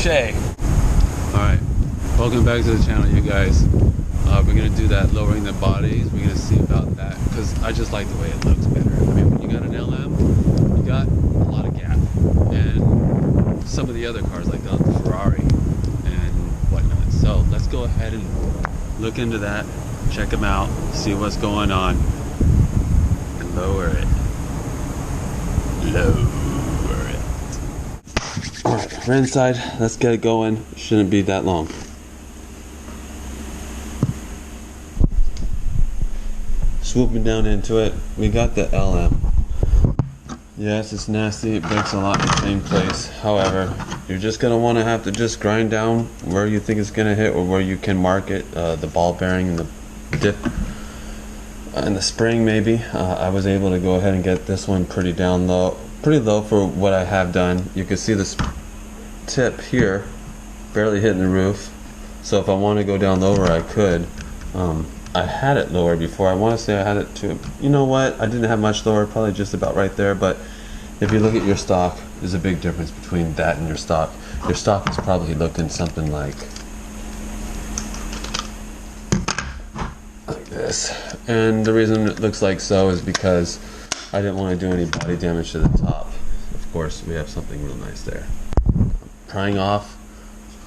Touche. Alright, welcome back to the channel, you guys. We're going to do that lowering the bodies. We're going to see about that because I just like the way it looks better. I mean, when you got an LM, you got a lot of gap. And some of the other cars like the Ferrari and whatnot. So let's go ahead and look into that, check them out, see what's going on, and lower it. Lower it. Alright, we're inside. Let's get it going. Shouldn't be that long. Swooping down into it, we got the LM. Yes, it's nasty, it breaks a lot in the same place. However, you're just going to want to have to just grind down where you think it's going to hit or where you can mark it, the ball bearing and the dip and the spring maybe. I was able to go ahead and get this one pretty low for what I have done. You can see this tip here barely hitting the roof, so if I want to go down lower I could. I had it lower before. I want to say I had it to, you know what, I didn't have much lower, probably just about right there. But if you look at your stock, there's a big difference between that and your stock. Your stock is probably looking something like this, and the reason it looks like so is because I didn't want to do any body damage to the top. Of course, we have something real nice there. Prying off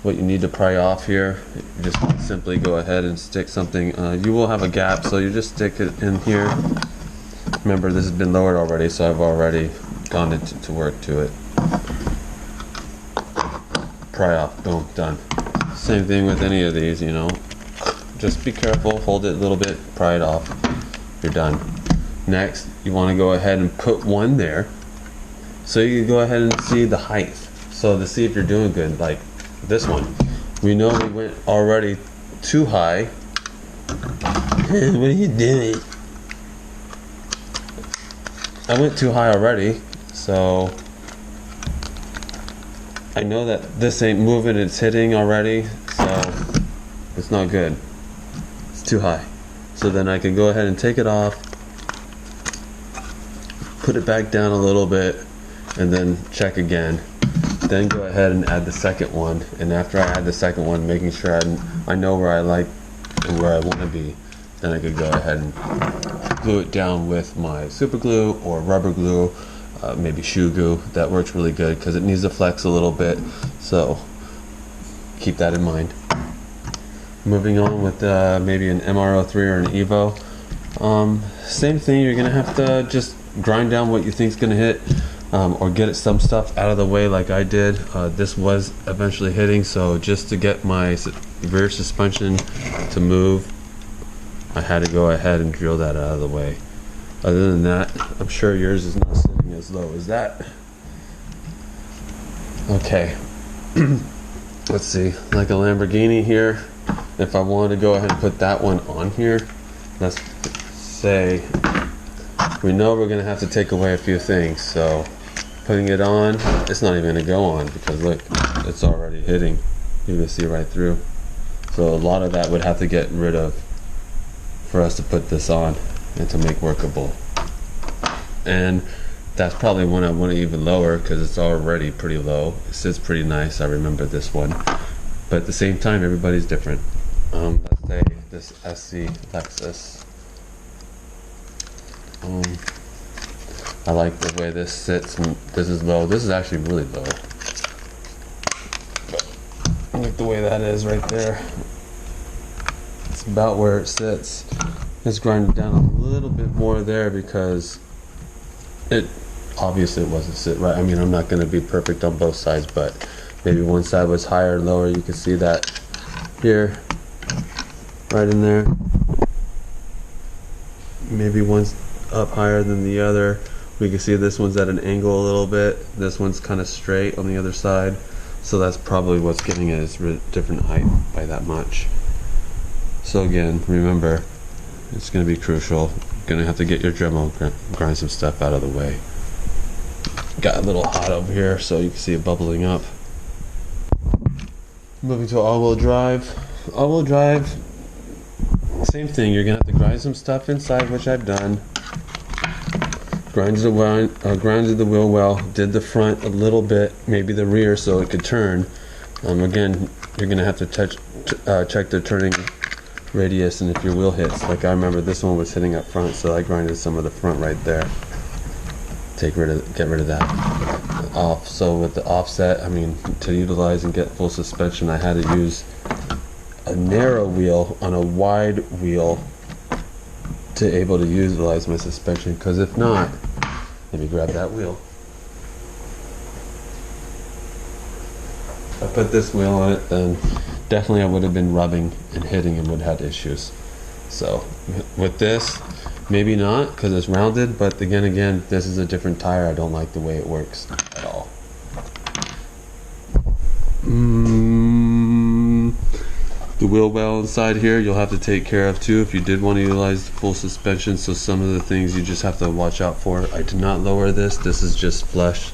what you need to pry off here, you just simply go ahead and stick something. You will have a gap, so you just stick it in here. Remember, this has been lowered already, so I've already gone to work to it. Pry off, boom, done. Same thing with any of these, you know. Just be careful, hold it a little bit, pry it off, you're done. Next, you want to go ahead and put one there, so you can go ahead and see the height. So to see if you're doing good, like this one, we know we went already too high. What are you doing? I went too high already, so I know that this ain't moving, it's hitting already, so it's not good. It's too high. So then I can go ahead and take it off, put it back down a little bit, and then check again. Then go ahead and add the second one, and after I add the second one, making sure I know where I like and where I want to be, then I could go ahead and glue it down with my super glue or rubber glue, maybe shoe glue. That works really good because it needs to flex a little bit, so keep that in mind. Moving on with maybe an MR03 or an Evo. Same thing, you're going to have to just grind down what you think is going to hit. Or get some stuff out of the way like I did. This was eventually hitting, so just to get my rear suspension to move, I had to go ahead and drill that out of the way. Other than that, I'm sure yours is not sitting as low as that. Okay, let's see, like a Lamborghini here, if I wanted to go ahead and put that one on here, let's say we know we're going to have to take away a few things, so putting it on, it's not even going to go on because look, it's already hitting. You can see right through. So a lot of that would have to get rid of for us to put this on and to make workable. And that's probably one I want to even lower because it's already pretty low. It sits pretty nice. I remember this one. But at the same time, everybody's different. Let's say this SC Lexus. I like the way this sits, and this is low. This is actually really low. But I like the way that is right there. It's about where it sits. Let's grind it down a little bit more there because it obviously wasn't sit right. I mean, I'm not going to be perfect on both sides, but maybe one side was higher or lower. You can see that here, right in there. Maybe one's up higher than the other. We can see this one's at an angle a little bit. This one's kind of straight on the other side. So that's probably what's giving it its different height by that much. So again, remember, it's going to be crucial. You're going to have to get your Dremel, grind some stuff out of the way. Got a little hot over here, so you can see it bubbling up. Moving to all-wheel drive. All-wheel drive, same thing. You're going to have to grind some stuff inside, which I've done. Grinded the wheel well, did the front a little bit, maybe the rear so it could turn. Again, you're gonna have to check the turning radius and if your wheel hits. Like I remember this one was hitting up front, so I grinded some of the front right there. Get rid of that. Off. So with the offset, I mean, to utilize and get full suspension, I had to use a narrow wheel on a wide wheel to able to utilize my suspension. Because if not, let me grab that wheel. If I put this wheel on it, then definitely I would have been rubbing and hitting and would have had issues. So with this, maybe not because it's rounded, but again, this is a different tire. I don't like the way it works at all. The wheel well inside here you'll have to take care of too if you did want to utilize full suspension. So some of the things you just have to watch out for. I did not lower this. This is just flush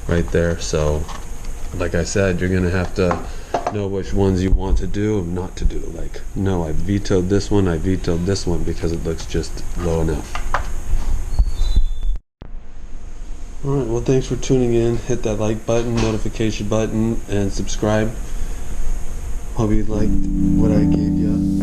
right there. So like I said, you're gonna have to know which ones you want to do and not to do. Like, no, I vetoed this one, I vetoed this one because it looks just low enough. Alright, well thanks for tuning in. Hit that like button, notification button, and subscribe. Hope you liked what I gave you.